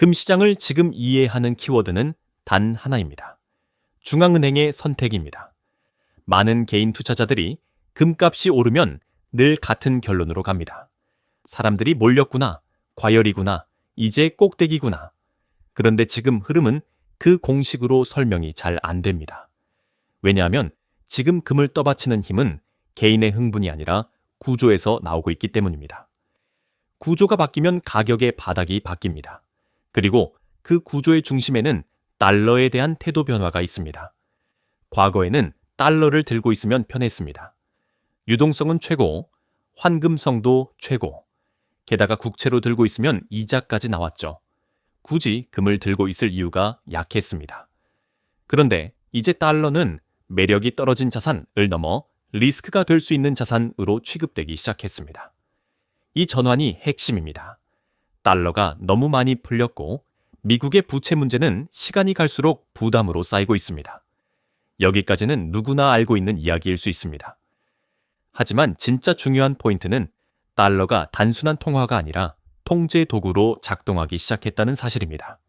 금시장을 지금 이해하는 키워드는 단 하나입니다. 중앙은행의 선택입니다. 많은 개인 투자자들이 금값이 오르면 늘 같은 결론으로 갑니다. 사람들이 몰렸구나, 과열이구나, 이제 꼭대기구나. 그런데 지금 흐름은 그 공식으로 설명이 잘 안 됩니다. 왜냐하면 지금 금을 떠받치는 힘은 개인의 흥분이 아니라 구조에서 나오고 있기 때문입니다. 구조가 바뀌면 가격의 바닥이 바뀝니다. 그리고 그 구조의 중심에는 달러에 대한 태도 변화가 있습니다. 과거에는 달러를 들고 있으면 편했습니다. 유동성은 최고, 환금성도 최고, 게다가 국채로 들고 있으면 이자까지 나왔죠. 굳이 금을 들고 있을 이유가 약했습니다. 그런데 이제 달러는 매력이 떨어진 자산을 넘어 리스크가 될 수 있는 자산으로 취급되기 시작했습니다. 이 전환이 핵심입니다. 달러가 너무 많이 풀렸고 미국의 부채 문제는 시간이 갈수록 부담으로 쌓이고 있습니다. 여기까지는 누구나 알고 있는 이야기일 수 있습니다. 하지만 진짜 중요한 포인트는 달러가 단순한 통화가 아니라 통제 도구로 작동하기 시작했다는 사실입니다.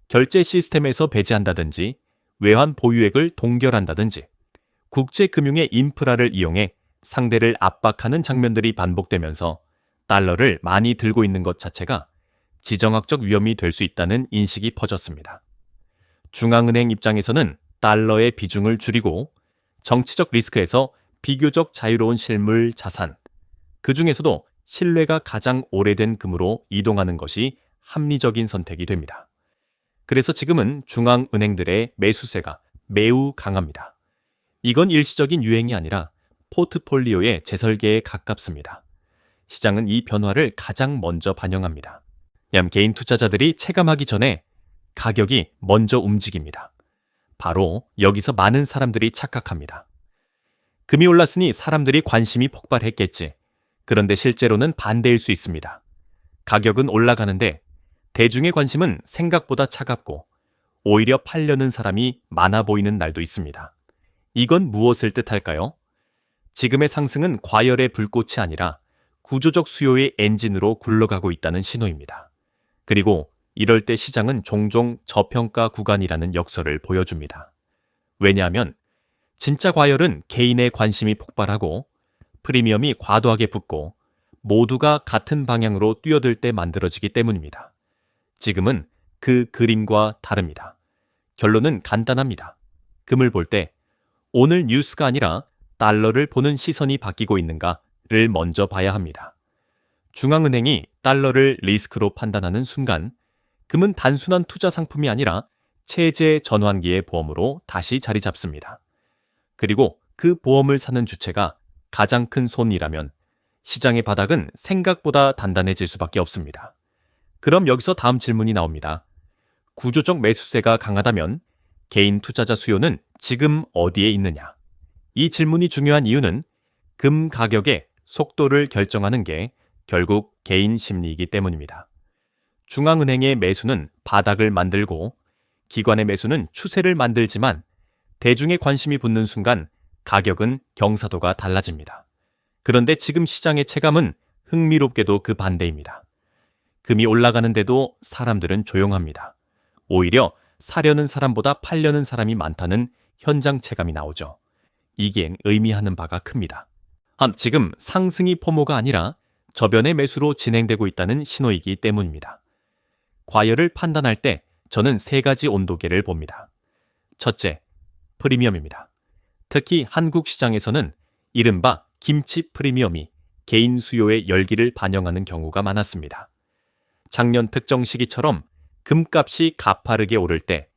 결제 시스템에서 배제한다든지 외환 보유액을 동결한다든지 국제금융의 인프라를 이용해 상대를 압박하는 장면들이 반복되면서 달러를 많이 들고 있는 것 자체가 지정학적 위험이 될 수 있다는 인식이 퍼졌습니다. 중앙은행 입장에서는 달러의 비중을 줄이고 정치적 리스크에서 비교적 자유로운 실물 자산, 그 중에서도 신뢰가 가장 오래된 금으로 이동하는 것이 합리적인 선택이 됩니다. 그래서 지금은 중앙은행들의 매수세가 매우 강합니다. 이건 일시적인 유행이 아니라 포트폴리오의 재설계에 가깝습니다. 시장은 이 변화를 가장 먼저 반영합니다. 개인 투자자들이 체감하기 전에 가격이 먼저 움직입니다. 바로 여기서 많은 사람들이 착각합니다. 금이 올랐으니 사람들이 관심이 폭발했겠지. 그런데 실제로는 반대일 수 있습니다. 가격은 올라가는데 대중의 관심은 생각보다 차갑고 오히려 팔려는 사람이 많아 보이는 날도 있습니다. 이건 무엇을 뜻할까요? 지금의 상승은 과열의 불꽃이 아니라 구조적 수요의 엔진으로 굴러가고 있다는 신호입니다. 그리고 이럴 때 시장은 종종 저평가 구간이라는 역설을 보여줍니다. 왜냐하면 진짜 과열은 개인의 관심이 폭발하고 프리미엄이 과도하게 붙고 모두가 같은 방향으로 뛰어들 때 만들어지기 때문입니다. 지금은 그 그림과 다릅니다. 결론은 간단합니다. 금을 볼 때 오늘 뉴스가 아니라 달러를 보는 시선이 바뀌고 있는가를 먼저 봐야 합니다. 중앙은행이 달러를 리스크로 판단하는 순간 금은 단순한 투자 상품이 아니라 체제 전환기의 보험으로 다시 자리 잡습니다. 그리고 그 보험을 사는 주체가 가장 큰 손이라면 시장의 바닥은 생각보다 단단해질 수밖에 없습니다. 그럼 여기서 다음 질문이 나옵니다. 구조적 매수세가 강하다면 개인 투자자 수요는 지금 어디에 있느냐? 이 질문이 중요한 이유는 금 가격의 속도를 결정하는 게 결국 개인 심리이기 때문입니다. 중앙은행의 매수는 바닥을 만들고 기관의 매수는 추세를 만들지만 대중의 관심이 붙는 순간 가격은 경사도가 달라집니다. 그런데 지금 시장의 체감은 흥미롭게도 그 반대입니다. 금이 올라가는데도 사람들은 조용합니다. 오히려 사려는 사람보다 팔려는 사람이 많다는 현장 체감이 나오죠. 이게 의미하는 바가 큽니다. 지금 상승이 포모가 아니라 저변의 매수로 진행되고 있다는 신호이기 때문입니다. 과열을 판단할 때 저는 세 가지 온도계를 봅니다. 첫째, 프리미엄입니다. 특히 한국 시장에서는 이른바 김치 프리미엄이 개인 수요의 열기를 반영하는 경우가 많았습니다. 작년 특정 시기처럼 금값이 가파르게 오를 때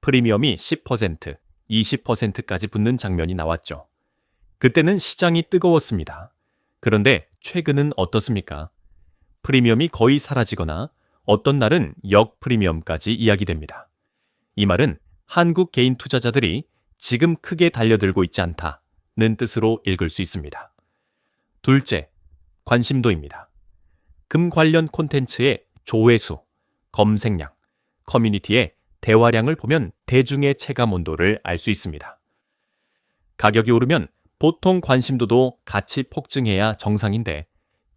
프리미엄이 10%, 20%까지 붙는 장면이 나왔죠. 그때는 시장이 뜨거웠습니다. 그런데 최근은 어떻습니까? 프리미엄이 거의 사라지거나 어떤 날은 역프리미엄까지 이야기됩니다. 이 말은 한국 개인 투자자들이 지금 크게 달려들고 있지 않다는 뜻으로 읽을 수 있습니다. 둘째, 관심도입니다. 금 관련 콘텐츠의 조회수, 검색량, 커뮤니티의 대화량을 보면 대중의 체감 온도를 알 수 있습니다. 가격이 오르면 보통 관심도도 같이 폭증해야 정상인데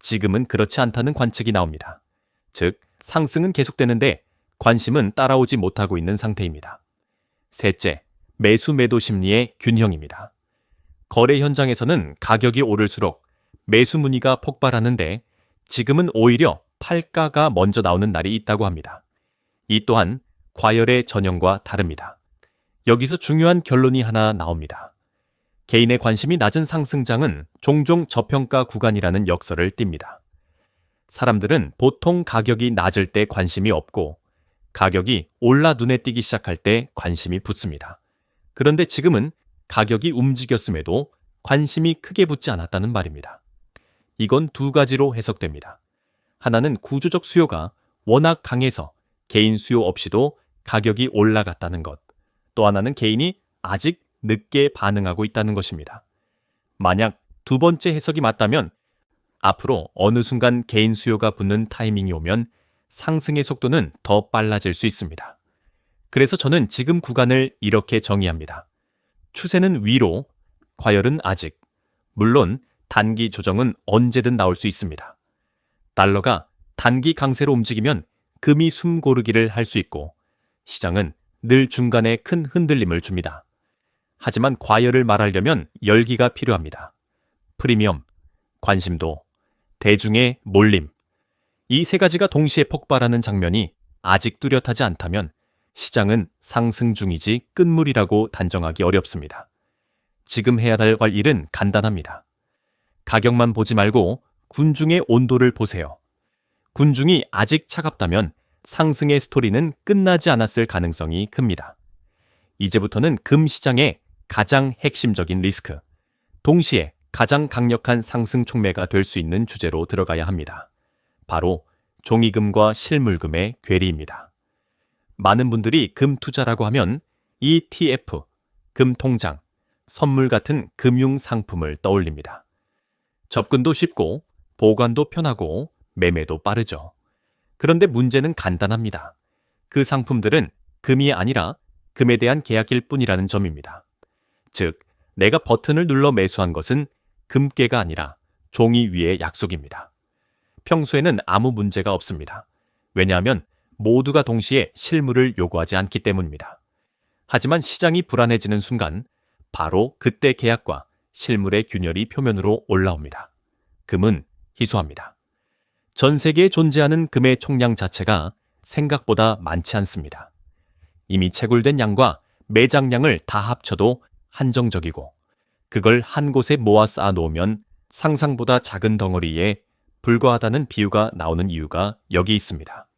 지금은 그렇지 않다는 관측이 나옵니다. 즉, 상승은 계속되는데 관심은 따라오지 못하고 있는 상태입니다. 셋째, 매수 매도 심리의 균형입니다. 거래 현장에서는 가격이 오를수록 매수 문의가 폭발하는데 지금은 오히려 팔가가 먼저 나오는 날이 있다고 합니다. 이 또한 과열의 전형과 다릅니다. 여기서 중요한 결론이 하나 나옵니다. 개인의 관심이 낮은 상승장은 종종 저평가 구간이라는 역설을 띱니다. 사람들은 보통 가격이 낮을 때 관심이 없고 가격이 올라 눈에 띄기 시작할 때 관심이 붙습니다. 그런데 지금은 가격이 움직였음에도 관심이 크게 붙지 않았다는 말입니다. 이건 두 가지로 해석됩니다. 하나는 구조적 수요가 워낙 강해서 개인 수요 없이도 가격이 올라갔다는 것. 또 하나는 개인이 아직 늦게 반응하고 있다는 것입니다. 만약 두 번째 해석이 맞다면 앞으로 어느 순간 개인 수요가 붙는 타이밍이 오면 상승의 속도는 더 빨라질 수 있습니다. 그래서 저는 지금 구간을 이렇게 정의합니다. 추세는 위로, 과열은 아직. 물론 단기 조정은 언제든 나올 수 있습니다. 달러가 단기 강세로 움직이면 금이 숨 고르기를 할 수 있고 시장은 늘 중간에 큰 흔들림을 줍니다. 하지만 과열을 말하려면 열기가 필요합니다. 프리미엄, 관심도, 대중의 몰림. 이 세 가지가 동시에 폭발하는 장면이 아직 뚜렷하지 않다면 시장은 상승 중이지 끝물이라고 단정하기 어렵습니다. 지금 해야 할 일은 간단합니다. 가격만 보지 말고 군중의 온도를 보세요. 군중이 아직 차갑다면 상승의 스토리는 끝나지 않았을 가능성이 큽니다. 이제부터는 금 시장의 가장 핵심적인 리스크, 동시에 가장 강력한 상승 촉매가 될 수 있는 주제로 들어가야 합니다. 바로 종이금과 실물금의 괴리입니다. 많은 분들이 금 투자라고 하면 ETF, 금 통장, 선물 같은 금융 상품을 떠올립니다. 접근도 쉽고 보관도 편하고 매매도 빠르죠. 그런데 문제는 간단합니다. 그 상품들은 금이 아니라 금에 대한 계약일 뿐이라는 점입니다. 즉, 내가 버튼을 눌러 매수한 것은 금괴가 아니라 종이 위의 약속입니다. 평소에는 아무 문제가 없습니다. 왜냐하면 모두가 동시에 실물을 요구하지 않기 때문입니다. 하지만 시장이 불안해지는 순간 바로 그때 계약과 실물의 균열이 표면으로 올라옵니다. 금은 희소합니다. 전 세계에 존재하는 금의 총량 자체가 생각보다 많지 않습니다. 이미 채굴된 양과 매장량을 다 합쳐도 한정적이고 그걸 한 곳에 모아 쌓아 놓으면 상상보다 작은 덩어리에 불과하다는 비유가 나오는 이유가 여기 있습니다.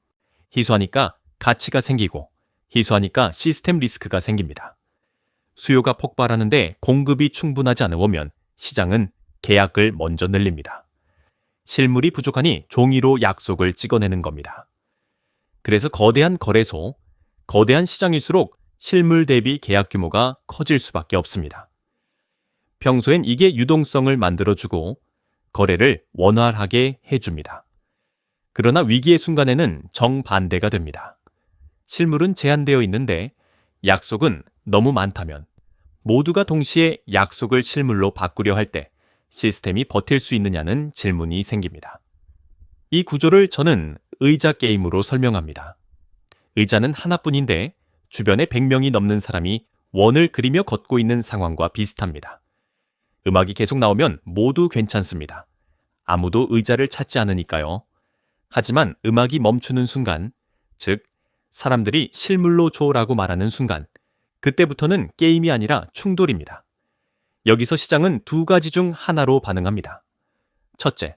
희소하니까 가치가 생기고 희소하니까 시스템 리스크가 생깁니다. 수요가 폭발하는데 공급이 충분하지 않으면 시장은 계약을 먼저 늘립니다. 실물이 부족하니 종이로 약속을 찍어내는 겁니다. 그래서 거대한 거래소, 거대한 시장일수록 실물 대비 계약 규모가 커질 수밖에 없습니다. 평소엔 이게 유동성을 만들어주고 거래를 원활하게 해줍니다. 그러나 위기의 순간에는 정반대가 됩니다. 실물은 제한되어 있는데 약속은 너무 많다면 모두가 동시에 약속을 실물로 바꾸려 할 때 시스템이 버틸 수 있느냐는 질문이 생깁니다. 이 구조를 저는 의자 게임으로 설명합니다. 의자는 하나뿐인데 주변에 100명이 넘는 사람이 원을 그리며 걷고 있는 상황과 비슷합니다. 음악이 계속 나오면 모두 괜찮습니다. 아무도 의자를 찾지 않으니까요. 하지만 음악이 멈추는 순간, 즉 사람들이 실물로 줘라고 말하는 순간, 그때부터는 게임이 아니라 충돌입니다. 여기서 시장은 두 가지 중 하나로 반응합니다. 첫째,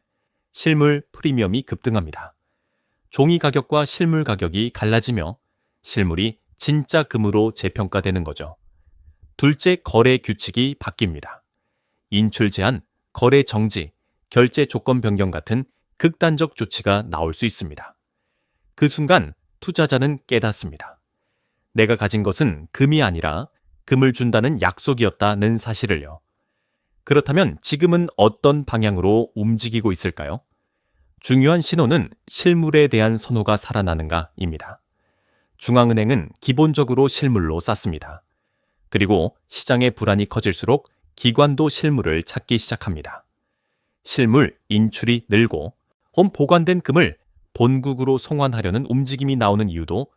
실물 프리미엄이 급등합니다. 종이 가격과 실물 가격이 갈라지며 실물이 진짜 금으로 재평가되는 거죠. 둘째, 거래 규칙이 바뀝니다. 인출 제한, 거래 정지, 결제 조건 변경 같은 극단적 조치가 나올 수 있습니다. 그 순간 투자자는 깨닫습니다. 내가 가진 것은 금이 아니라 금을 준다는 약속이었다는 사실을요. 그렇다면 지금은 어떤 방향으로 움직이고 있을까요? 중요한 신호는 실물에 대한 선호가 살아나는가입니다. 중앙은행은 기본적으로 실물로 쌌습니다. 그리고 시장의 불안이 커질수록 기관도 실물을 찾기 시작합니다. 실물 인출이 늘고 보관된 금을 본국으로 송환하려는 움직임이 나오는 이유도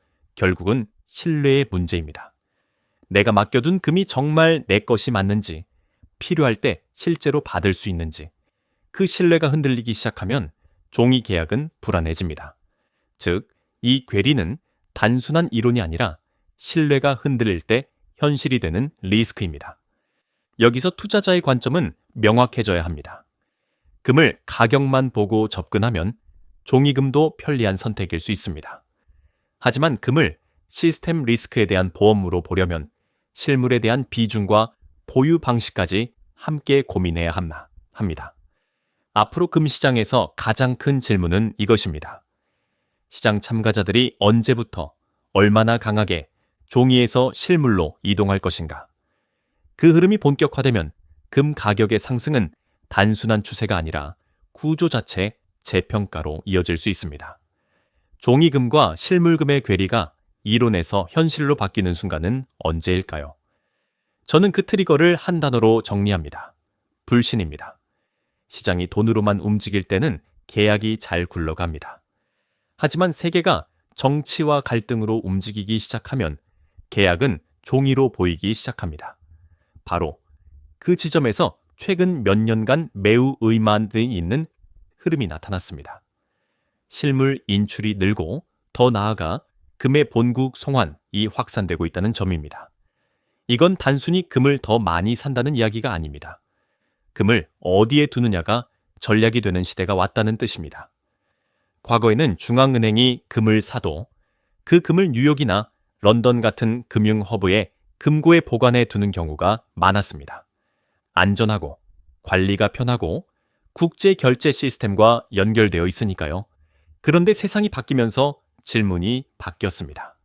결국은 신뢰의 문제입니다. 내가 맡겨둔 금이 정말 내 것이 맞는지, 필요할 때 실제로 받을 수 있는지, 그 신뢰가 흔들리기 시작하면 종이 계약은 불안해집니다. 즉, 이 괴리는 단순한 이론이 아니라 신뢰가 흔들릴 때 현실이 되는 리스크입니다. 여기서 투자자의 관점은 명확해져야 합니다. 금을 가격만 보고 접근하면 종이금도 편리한 선택일 수 있습니다. 하지만 금을 시스템 리스크에 대한 보험으로 보려면 실물에 대한 비중과 보유 방식까지 함께 고민해야 합니다. 앞으로 금 시장에서 가장 큰 질문은 이것입니다. 시장 참가자들이 언제부터 얼마나 강하게 종이에서 실물로 이동할 것인가? 그 흐름이 본격화되면 금 가격의 상승은 단순한 추세가 아니라 구조 자체 재평가로 이어질 수 있습니다. 종이금과 실물금의 괴리가 이론에서 현실로 바뀌는 순간은 언제일까요? 저는 그 트리거를 한 단어로 정리합니다. 불신입니다. 시장이 돈으로만 움직일 때는 계약이 잘 굴러갑니다. 하지만 세계가 정치와 갈등으로 움직이기 시작하면 계약은 종이로 보이기 시작합니다. 바로 그 지점에서 최근 몇 년간 매우 의만이 있는 흐름이 나타났습니다. 실물 인출이 늘고 더 나아가 금의 본국 송환이 확산되고 있다는 점입니다. 이건 단순히 금을 더 많이 산다는 이야기가 아닙니다. 금을 어디에 두느냐가 전략이 되는 시대가 왔다는 뜻입니다. 과거에는 중앙은행이 금을 사도 그 금을 뉴욕이나 런던 같은 금융 허브에 금고에 보관해 두는 경우가 많았습니다. 안전하고 관리가 편하고 국제 결제 시스템과 연결되어 있으니까요. 그런데 세상이 바뀌면서 질문이 바뀌었습니다.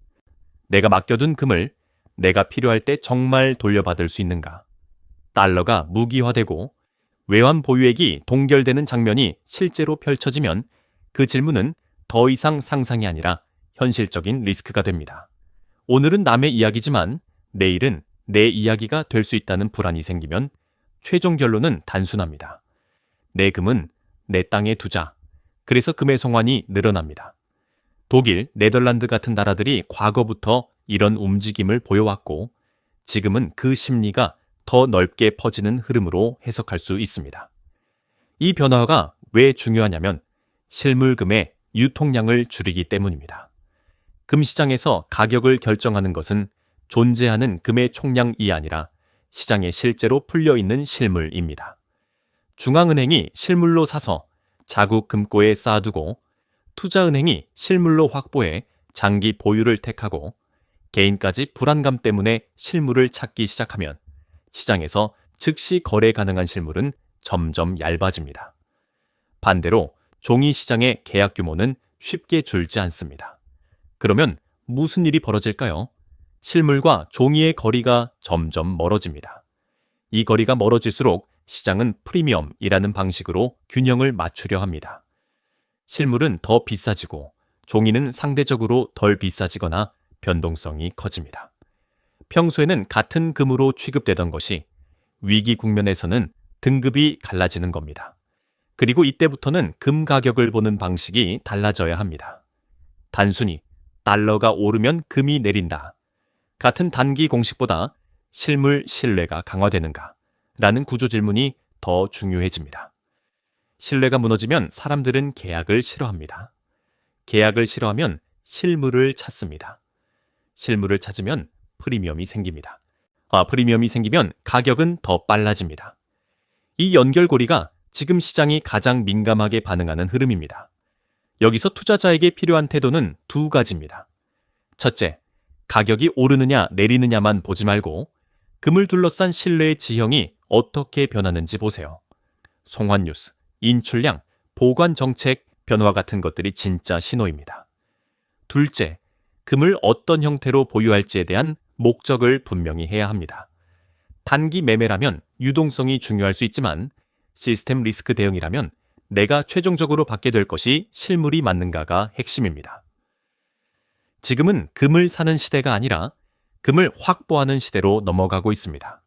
내가 맡겨둔 금을 내가 필요할 때 정말 돌려받을 수 있는가? 달러가 무기화되고 외환 보유액이 동결되는 장면이 실제로 펼쳐지면 그 질문은 더 이상 상상이 아니라 현실적인 리스크가 됩니다. 오늘은 남의 이야기지만 내일은 내 이야기가 될 수 있다는 불안이 생기면 최종 결론은 단순합니다. 내 금은 내 땅에 두자. 그래서 금의 송환이 늘어납니다. 독일, 네덜란드 같은 나라들이 과거부터 이런 움직임을 보여왔고 지금은 그 심리가 더 넓게 퍼지는 흐름으로 해석할 수 있습니다. 이 변화가 왜 중요하냐면 실물금의 유통량을 줄이기 때문입니다. 금 시장에서 가격을 결정하는 것은 존재하는 금의 총량이 아니라 시장에 실제로 풀려있는 실물입니다. 중앙은행이 실물로 사서 자국 금고에 쌓아두고 투자은행이 실물로 확보해 장기 보유를 택하고 개인까지 불안감 때문에 실물을 찾기 시작하면 시장에서 즉시 거래 가능한 실물은 점점 얇아집니다. 반대로 종이 시장의 계약 규모는 쉽게 줄지 않습니다. 그러면 무슨 일이 벌어질까요? 실물과 종이의 거리가 점점 멀어집니다. 이 거리가 멀어질수록 시장은 프리미엄이라는 방식으로 균형을 맞추려 합니다. 실물은 더 비싸지고 종이는 상대적으로 덜 비싸지거나 변동성이 커집니다. 평소에는 같은 금으로 취급되던 것이 위기 국면에서는 등급이 갈라지는 겁니다. 그리고 이때부터는 금 가격을 보는 방식이 달라져야 합니다. 단순히 달러가 오르면 금이 내린다. 같은 단기 공식보다 실물 신뢰가 강화되는가? 라는 구조 질문이 더 중요해집니다. 신뢰가 무너지면 사람들은 계약을 싫어합니다. 계약을 싫어하면 실물을 찾습니다. 실물을 찾으면 프리미엄이 생깁니다. 프리미엄이 생기면 가격은 더 빨라집니다. 이 연결고리가 지금 시장이 가장 민감하게 반응하는 흐름입니다. 여기서 투자자에게 필요한 태도는 두 가지입니다. 첫째, 가격이 오르느냐 내리느냐만 보지 말고 금을 둘러싼 신뢰의 지형이 어떻게 변하는지 보세요. 송환 뉴스, 인출량, 보관 정책 변화 같은 것들이 진짜 신호입니다. 둘째, 금을 어떤 형태로 보유할지에 대한 목적을 분명히 해야 합니다. 단기 매매라면 유동성이 중요할 수 있지만 시스템 리스크 대응이라면 내가 최종적으로 받게 될 것이 실물이 맞는가가 핵심입니다. 지금은 금을 사는 시대가 아니라 금을 확보하는 시대로 넘어가고 있습니다.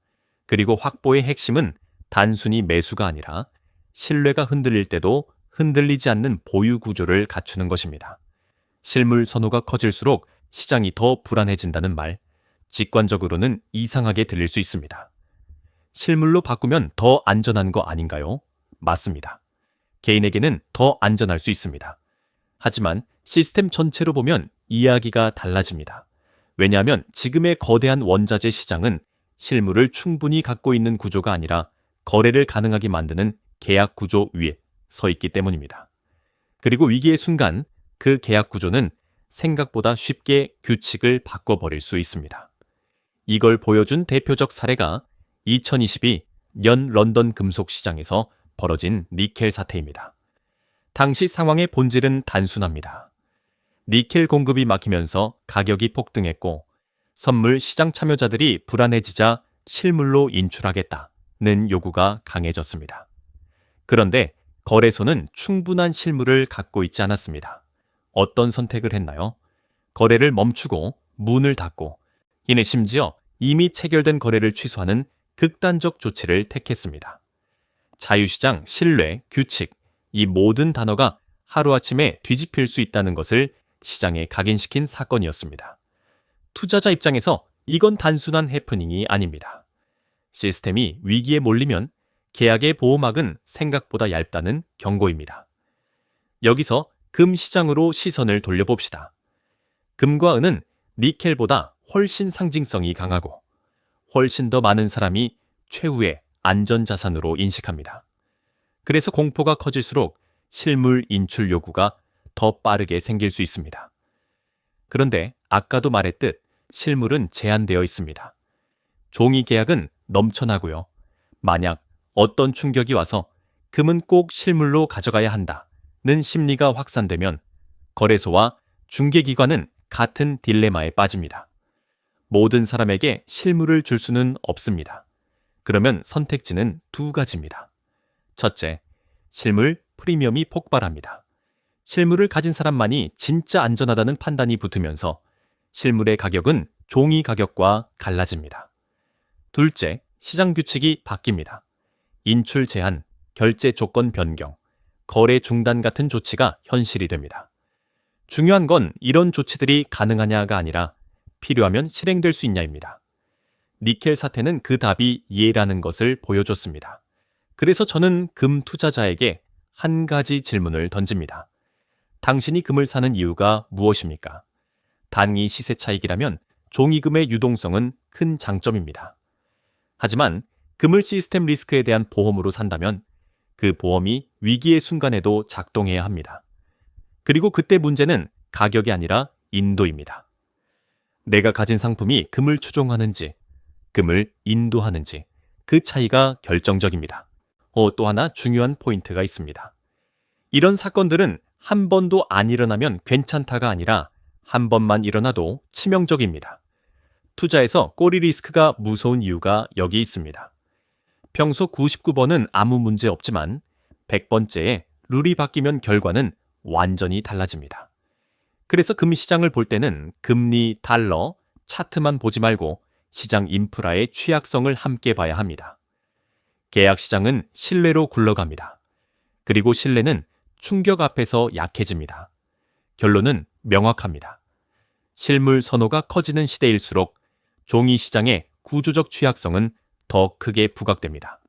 그리고 확보의 핵심은 단순히 매수가 아니라 신뢰가 흔들릴 때도 흔들리지 않는 보유 구조를 갖추는 것입니다. 실물 선호가 커질수록 시장이 더 불안해진다는 말, 직관적으로는 이상하게 들릴 수 있습니다. 실물로 바꾸면 더 안전한 거 아닌가요? 맞습니다. 개인에게는 더 안전할 수 있습니다. 하지만 시스템 전체로 보면 이야기가 달라집니다. 왜냐하면 지금의 거대한 원자재 시장은 실물을 충분히 갖고 있는 구조가 아니라 거래를 가능하게 만드는 계약 구조 위에 서 있기 때문입니다. 그리고 위기의 순간 그 계약 구조는 생각보다 쉽게 규칙을 바꿔버릴 수 있습니다. 이걸 보여준 대표적 사례가 2022 년 런던 금속 시장에서 벌어진 니켈 사태입니다. 당시 상황의 본질은 단순합니다. 니켈 공급이 막히면서 가격이 폭등했고 선물 시장 참여자들이 불안해지자 실물로 인출하겠다는 요구가 강해졌습니다. 그런데 거래소는 충분한 실물을 갖고 있지 않았습니다. 어떤 선택을 했나요? 거래를 멈추고 문을 닫고 이내 심지어 이미 체결된 거래를 취소하는 극단적 조치를 택했습니다. 자유시장, 신뢰, 규칙, 이 모든 단어가 하루아침에 뒤집힐 수 있다는 것을 시장에 각인시킨 사건이었습니다. 투자자 입장에서 이건 단순한 해프닝이 아닙니다. 시스템이 위기에 몰리면 계약의 보호막은 생각보다 얇다는 경고입니다. 여기서 금 시장으로 시선을 돌려봅시다. 금과 은은 니켈보다 훨씬 상징성이 강하고 훨씬 더 많은 사람이 최후의 안전자산으로 인식합니다. 그래서 공포가 커질수록 실물 인출 요구가 더 빠르게 생길 수 있습니다. 그런데 아까도 말했듯 실물은 제한되어 있습니다. 종이 계약은 넘쳐나고요. 만약 어떤 충격이 와서 금은 꼭 실물로 가져가야 한다는 심리가 확산되면 거래소와 중개기관은 같은 딜레마에 빠집니다. 모든 사람에게 실물을 줄 수는 없습니다. 그러면 선택지는 두 가지입니다. 첫째, 실물 프리미엄이 폭발합니다. 실물을 가진 사람만이 진짜 안전하다는 판단이 붙으면서 실물의 가격은 종이 가격과 갈라집니다. 둘째, 시장 규칙이 바뀝니다. 인출 제한, 결제 조건 변경, 거래 중단 같은 조치가 현실이 됩니다. 중요한 건 이런 조치들이 가능하냐가 아니라 필요하면 실행될 수 있냐입니다. 니켈 사태는 그 답이 예라는 것을 보여줬습니다. 그래서 저는 금 투자자에게 한 가지 질문을 던집니다. 당신이 금을 사는 이유가 무엇입니까? 단기 시세 차익이라면 종이금의 유동성은 큰 장점입니다. 하지만 금을 시스템 리스크에 대한 보험으로 산다면 그 보험이 위기의 순간에도 작동해야 합니다. 그리고 그때 문제는 가격이 아니라 인도입니다. 내가 가진 상품이 금을 추종하는지, 금을 인도하는지 그 차이가 결정적입니다. 또 하나 중요한 포인트가 있습니다. 이런 사건들은 한 번도 안 일어나면 괜찮다가 아니라 한 번만 일어나도 치명적입니다. 투자에서 꼬리 리스크가 무서운 이유가 여기 있습니다. 평소 99번은 아무 문제 없지만 100번째에 룰이 바뀌면 결과는 완전히 달라집니다. 그래서 금시장을 볼 때는 금리, 달러, 차트만 보지 말고 시장 인프라의 취약성을 함께 봐야 합니다. 계약시장은 신뢰로 굴러갑니다. 그리고 신뢰는 충격 앞에서 약해집니다. 결론은 명확합니다. 실물 선호가 커지는 시대일수록 종이 시장의 구조적 취약성은 더 크게 부각됩니다.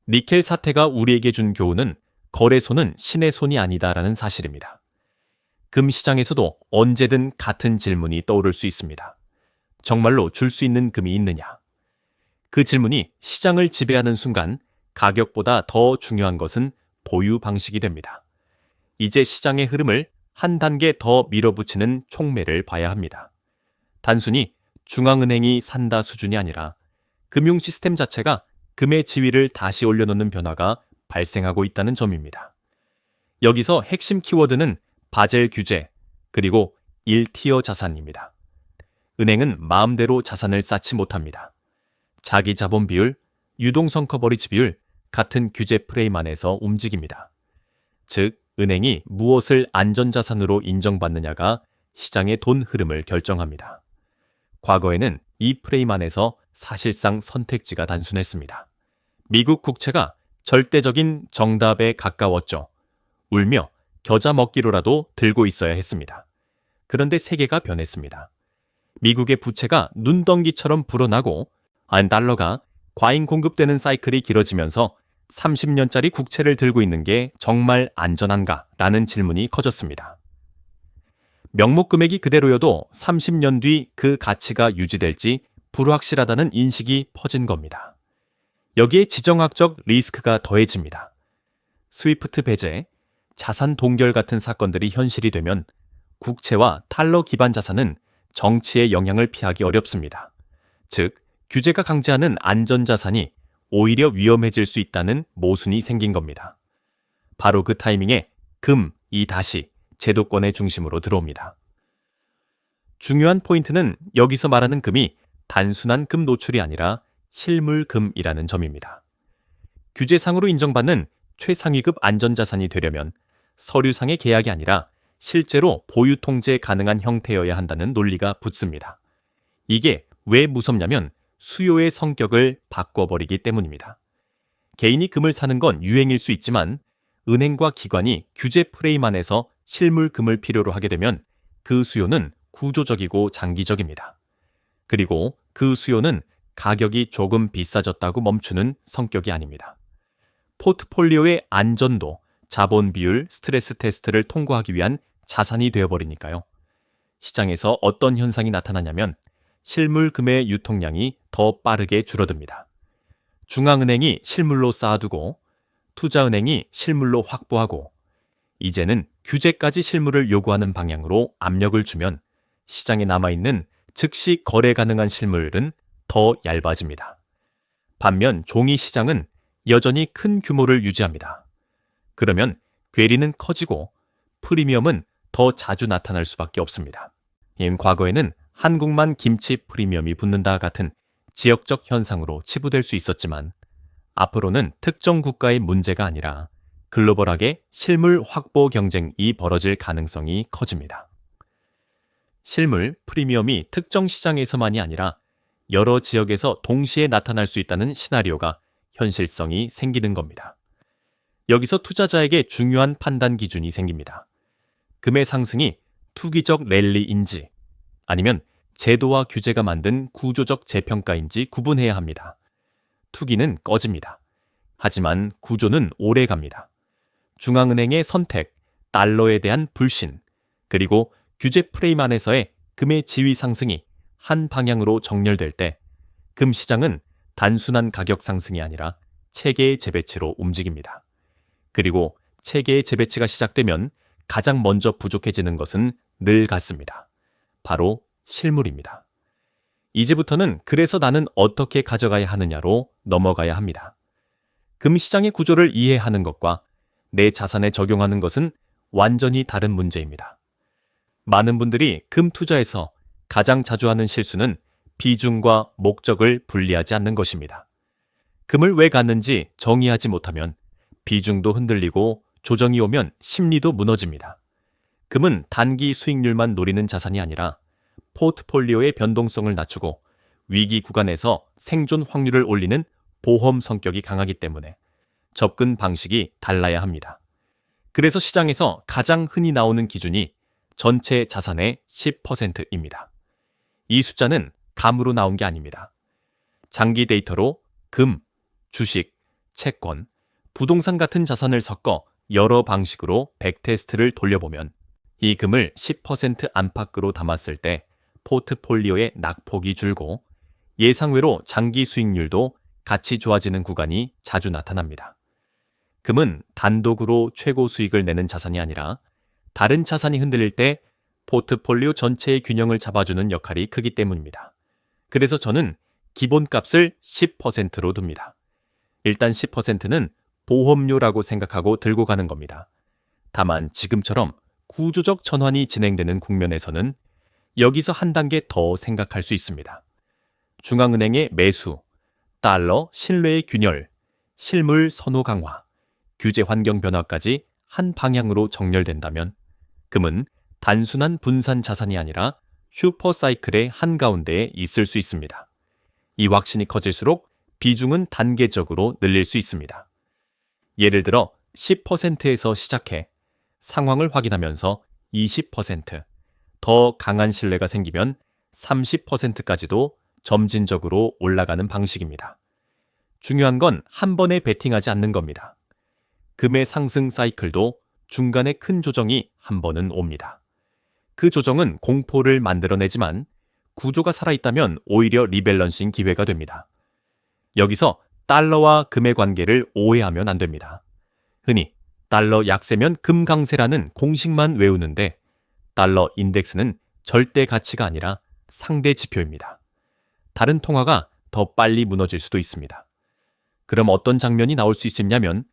니켈 사태가 우리에게 준 교훈은 거래소는 신의 손이 아니다라는 사실입니다. 금 시장에서도 언제든 같은 질문이 떠오를 수 있습니다. 정말로 줄 수 있는 금이 있느냐? 그 질문이 시장을 지배하는 순간 가격보다 더 중요한 것은 보유 방식이 됩니다. 이제 시장의 흐름을 한 단계 더 밀어붙이는 촉매를 봐야 합니다. 단순히 중앙은행이 산다 수준이 아니라 금융 시스템 자체가 금의 지위를 다시 올려놓는 변화가 발생하고 있다는 점입니다. 여기서 핵심 키워드는 바젤 규제, 그리고 1티어 자산입니다. 은행은 마음대로 자산을 쌓지 못합니다. 자기 자본 비율, 유동성 커버리지 비율 같은 규제 프레임 안에서 움직입니다. 즉, 은행이 무엇을 안전자산으로 인정받느냐가 시장의 돈 흐름을 결정합니다. 과거에는 이 프레임 안에서 사실상 선택지가 단순했습니다. 미국 국채가 절대적인 정답에 가까웠죠. 울며 겨자 먹기로라도 들고 있어야 했습니다. 그런데 세계가 변했습니다. 미국의 부채가 눈덩이처럼 불어나고 달러가 과잉 공급되는 사이클이 길어지면서 30년짜리 국채를 들고 있는 게 정말 안전한가라는 질문이 커졌습니다. 명목 금액이 그대로여도 30년 뒤 그 가치가 유지될지 불확실하다는 인식이 퍼진 겁니다. 여기에 지정학적 리스크가 더해집니다. 스위프트 배제, 자산 동결 같은 사건들이 현실이 되면 국채와 달러 기반 자산은 정치의 영향을 피하기 어렵습니다. 즉, 규제가 강제하는 안전자산이 오히려 위험해질 수 있다는 모순이 생긴 겁니다. 바로 그 타이밍에 금이 다시 제도권의 중심으로 들어옵니다. 중요한 포인트는 여기서 말하는 금이 단순한 금 노출이 아니라 실물금이라는 점입니다. 규제상으로 인정받는 최상위급 안전자산이 되려면 서류상의 계약이 아니라 실제로 보유 통제 가능한 형태여야 한다는 논리가 붙습니다. 이게 왜 무섭냐면 수요의 성격을 바꿔버리기 때문입니다. 개인이 금을 사는 건 유행일 수 있지만 은행과 기관이 규제 프레임 안에서 실물금을 필요로 하게 되면 그 수요는 구조적이고 장기적입니다. 그리고 그 수요는 가격이 조금 비싸졌다고 멈추는 성격이 아닙니다. 포트폴리오의 안전도, 자본 비율, 스트레스 테스트를 통과하기 위한 자산이 되어버리니까요. 시장에서 어떤 현상이 나타나냐면 실물금의 유통량이 더 빠르게 줄어듭니다. 중앙은행이 실물로 쌓아두고 투자은행이 실물로 확보하고 이제는 규제까지 실물을 요구하는 방향으로 압력을 주면 시장에 남아있는 즉시 거래 가능한 실물은 더 얇아집니다. 반면 종이 시장은 여전히 큰 규모를 유지합니다. 그러면 괴리는 커지고 프리미엄은 더 자주 나타날 수밖에 없습니다. 과거에는 한국만 김치 프리미엄이 붙는다 같은 지역적 현상으로 치부될 수 있었지만 앞으로는 특정 국가의 문제가 아니라 글로벌하게 실물 확보 경쟁이 벌어질 가능성이 커집니다. 실물 프리미엄이 특정 시장에서만이 아니라 여러 지역에서 동시에 나타날 수 있다는 시나리오가 현실성이 생기는 겁니다. 여기서 투자자에게 중요한 판단 기준이 생깁니다. 금의 상승이 투기적 랠리인지 아니면 제도와 규제가 만든 구조적 재평가인지 구분해야 합니다. 투기는 꺼집니다. 하지만 구조는 오래 갑니다. 중앙은행의 선택, 달러에 대한 불신, 그리고 규제 프레임 안에서의 금의 지위 상승이 한 방향으로 정렬될 때 금 시장은 단순한 가격 상승이 아니라 체계의 재배치로 움직입니다. 그리고 체계의 재배치가 시작되면 가장 먼저 부족해지는 것은 늘 같습니다. 바로 실물입니다. 이제부터는 그래서 나는 어떻게 가져가야 하느냐로 넘어가야 합니다. 금 시장의 구조를 이해하는 것과 내 자산에 적용하는 것은 완전히 다른 문제입니다. 많은 분들이 금 투자에서 가장 자주 하는 실수는 비중과 목적을 분리하지 않는 것입니다. 금을 왜 갖는지 정의하지 못하면 비중도 흔들리고 조정이 오면 심리도 무너집니다. 금은 단기 수익률만 노리는 자산이 아니라 포트폴리오의 변동성을 낮추고 위기 구간에서 생존 확률을 올리는 보험 성격이 강하기 때문에 접근 방식이 달라야 합니다. 그래서 시장에서 가장 흔히 나오는 기준이 전체 자산의 10%입니다. 이 숫자는 감으로 나온 게 아닙니다. 장기 데이터로 금, 주식, 채권, 부동산 같은 자산을 섞어 여러 방식으로 백테스트를 돌려보면 이 금을 10% 안팎으로 담았을 때 포트폴리오의 낙폭이 줄고 예상외로 장기 수익률도 같이 좋아지는 구간이 자주 나타납니다. 금은 단독으로 최고 수익을 내는 자산이 아니라 다른 자산이 흔들릴 때 포트폴리오 전체의 균형을 잡아주는 역할이 크기 때문입니다. 그래서 저는 기본값을 10%로 둡니다. 일단 10%는 보험료라고 생각하고 들고 가는 겁니다. 다만 지금처럼 구조적 전환이 진행되는 국면에서는 여기서 한 단계 더 생각할 수 있습니다. 중앙은행의 매수, 달러 신뢰의 균열, 실물 선호 강화, 규제 환경 변화까지 한 방향으로 정렬된다면 금은 단순한 분산 자산이 아니라 슈퍼사이클의 한가운데에 있을 수 있습니다. 이 확신이 커질수록 비중은 단계적으로 늘릴 수 있습니다. 예를 들어 10%에서 시작해 상황을 확인하면서 20%, 더 강한 신뢰가 생기면 30%까지도 점진적으로 올라가는 방식입니다. 중요한 건 한 번에 베팅하지 않는 겁니다. 금의 상승 사이클도 중간에 큰 조정이 한 번은 옵니다. 그 조정은 공포를 만들어내지만 구조가 살아있다면 오히려 리밸런싱 기회가 됩니다. 여기서 달러와 금의 관계를 오해하면 안 됩니다. 흔히 달러 약세면 금 강세라는 공식만 외우는데 달러 인덱스는 절대 가치가 아니라 상대 지표입니다. 다른 통화가 더 빨리 무너질 수도 있습니다. 그럼 어떤 장면이 나올 수 있냐면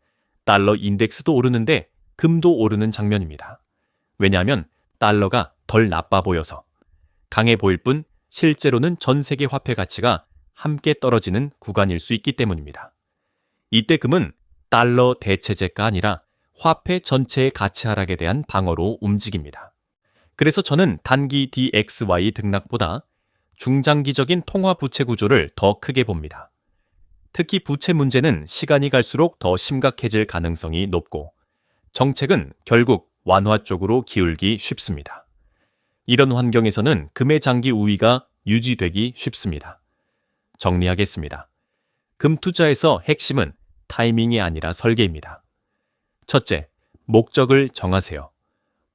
달러 인덱스도 오르는데 금도 오르는 장면입니다. 왜냐하면 달러가 덜 나빠 보여서 강해 보일 뿐 실제로는 전 세계 화폐 가치가 함께 떨어지는 구간일 수 있기 때문입니다. 이때 금은 달러 대체제가 아니라 화폐 전체의 가치 하락에 대한 방어로 움직입니다. 그래서 저는 단기 DXY 등락보다 중장기적인 통화 부채 구조를 더 크게 봅니다. 특히 부채 문제는 시간이 갈수록 더 심각해질 가능성이 높고 정책은 결국 완화 쪽으로 기울기 쉽습니다. 이런 환경에서는 금의 장기 우위가 유지되기 쉽습니다. 정리하겠습니다. 금 투자에서 핵심은 타이밍이 아니라 설계입니다. 첫째, 목적을 정하세요.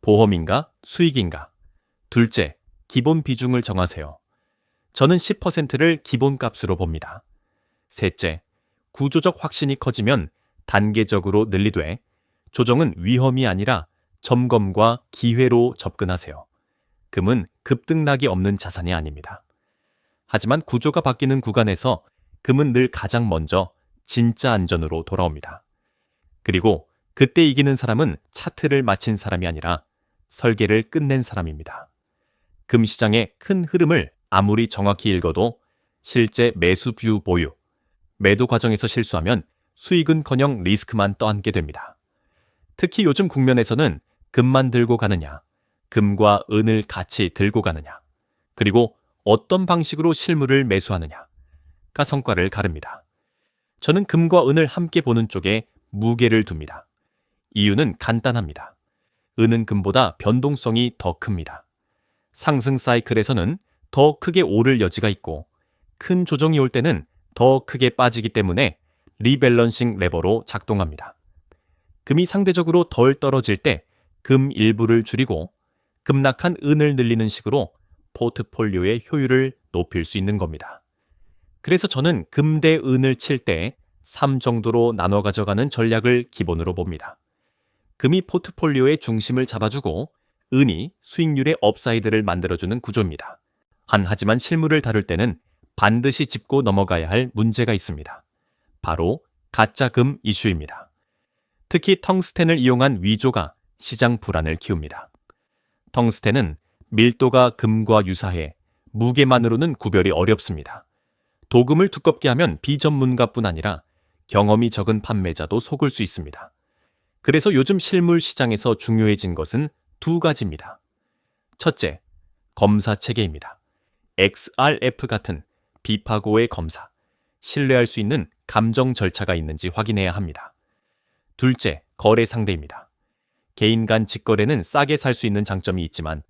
보험인가, 수익인가? 둘째, 기본 비중을 정하세요. 저는 10%를 기본값으로 봅니다. 셋째, 구조적 확신이 커지면 단계적으로 늘리되 조정은 위험이 아니라 점검과 기회로 접근하세요. 금은 급등락이 없는 자산이 아닙니다. 하지만 구조가 바뀌는 구간에서 금은 늘 가장 먼저 진짜 안전으로 돌아옵니다. 그리고 그때 이기는 사람은 차트를 마친 사람이 아니라 설계를 끝낸 사람입니다. 금 시장의 큰 흐름을 아무리 정확히 읽어도 실제 매수 뷰 보유, 매도 과정에서 실수하면 수익은커녕 리스크만 떠안게 됩니다. 특히 요즘 국면에서는 금만 들고 가느냐, 금과 은을 같이 들고 가느냐, 그리고 어떤 방식으로 실물을 매수하느냐가 성과를 가릅니다. 저는 금과 은을 함께 보는 쪽에 무게를 둡니다. 이유는 간단합니다. 은은 금보다 변동성이 더 큽니다. 상승 사이클에서는 더 크게 오를 여지가 있고 큰 조정이 올 때는 더 크게 빠지기 때문에 리밸런싱 레버로 작동합니다. 금이 상대적으로 덜 떨어질 때 금 일부를 줄이고 급락한 은을 늘리는 식으로 포트폴리오의 효율을 높일 수 있는 겁니다. 그래서 저는 금 대 은을 칠 때 3 정도로 나눠 가져가는 전략을 기본으로 봅니다. 금이 포트폴리오의 중심을 잡아주고 은이 수익률의 업사이드를 만들어주는 구조입니다. 하지만 실물을 다룰 때는 반드시 짚고 넘어가야 할 문제가 있습니다. 바로 가짜 금 이슈입니다. 특히 텅스텐을 이용한 위조가 시장 불안을 키웁니다. 텅스텐은 밀도가 금과 유사해 무게만으로는 구별이 어렵습니다. 도금을 두껍게 하면 비전문가뿐 아니라 경험이 적은 판매자도 속을 수 있습니다. 그래서 요즘 실물 시장에서 중요해진 것은 두 가지입니다. 첫째, 검사 체계입니다. XRF 같은 비파고의 검사, 신뢰할 수 있는 감정 절차가 있는지 확인해야 합니다. 둘째, 거래 상대입니다. 개인 간 직거래는 싸게 살 수 있는 장점이 있지만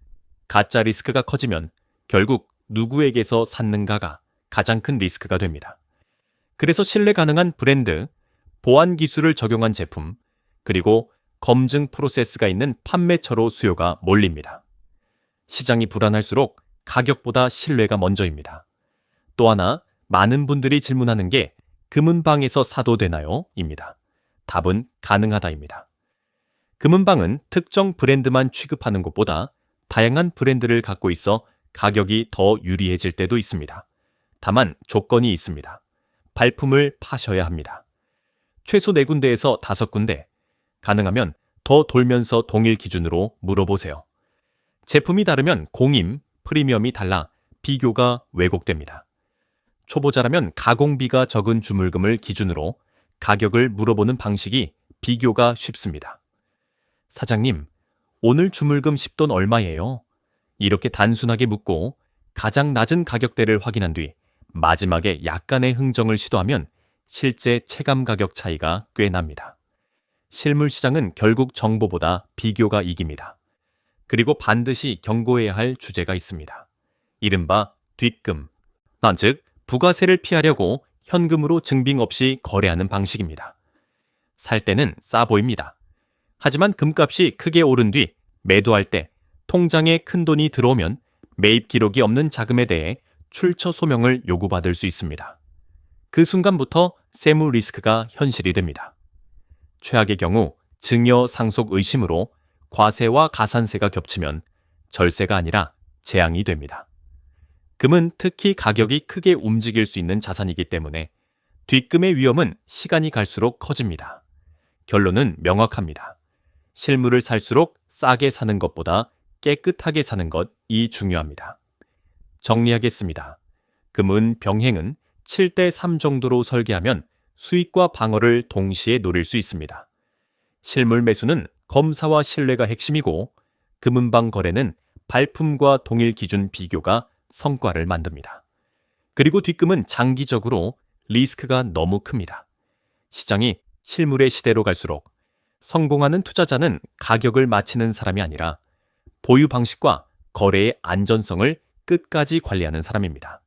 가짜 리스크가 커지면 결국 누구에게서 샀는가가 가장 큰 리스크가 됩니다. 그래서 신뢰 가능한 브랜드, 보안 기술을 적용한 제품, 그리고 검증 프로세스가 있는 판매처로 수요가 몰립니다. 시장이 불안할수록 가격보다 신뢰가 먼저입니다. 또 하나, 많은 분들이 질문하는 게 금은방에서 사도 되나요? 입니다. 답은 가능하다입니다. 금은방은 특정 브랜드만 취급하는 것보다 다양한 브랜드를 갖고 있어 가격이 더 유리해질 때도 있습니다. 다만 조건이 있습니다. 발품을 파셔야 합니다. 최소 4군데에서 5군데, 가능하면 더 돌면서 동일 기준으로 물어보세요. 제품이 다르면 공임, 프리미엄이 달라 비교가 왜곡됩니다. 초보자라면 가공비가 적은 주물금을 기준으로 가격을 물어보는 방식이 비교가 쉽습니다. 사장님, 오늘 주물금 10돈 얼마예요? 이렇게 단순하게 묻고 가장 낮은 가격대를 확인한 뒤 마지막에 약간의 흥정을 시도하면 실제 체감 가격 차이가 꽤 납니다. 실물 시장은 결국 정보보다 비교가 이깁니다. 그리고 반드시 경고해야 할 주제가 있습니다. 이른바 뒷금, 즉 부가세를 피하려고 현금으로 증빙 없이 거래하는 방식입니다. 살 때는 싸 보입니다. 하지만 금값이 크게 오른 뒤 매도할 때 통장에 큰돈이 들어오면 매입 기록이 없는 자금에 대해 출처 소명을 요구받을 수 있습니다. 그 순간부터 세무 리스크가 현실이 됩니다. 최악의 경우 증여 상속 의심으로 과세와 가산세가 겹치면 절세가 아니라 재앙이 됩니다. 금은 특히 가격이 크게 움직일 수 있는 자산이기 때문에 뒷금의 위험은 시간이 갈수록 커집니다. 결론은 명확합니다. 실물을 살수록 싸게 사는 것보다 깨끗하게 사는 것이 중요합니다. 정리하겠습니다. 금은 병행은 7대3 정도로 설계하면 수익과 방어를 동시에 노릴 수 있습니다. 실물 매수는 검사와 신뢰가 핵심이고 금은방 거래는 발품과 동일 기준 비교가 성과를 만듭니다. 그리고 뒷금은 장기적으로 리스크가 너무 큽니다. 시장이 실물의 시대로 갈수록 성공하는 투자자는 가격을 맞히는 사람이 아니라 보유 방식과 거래의 안전성을 끝까지 관리하는 사람입니다.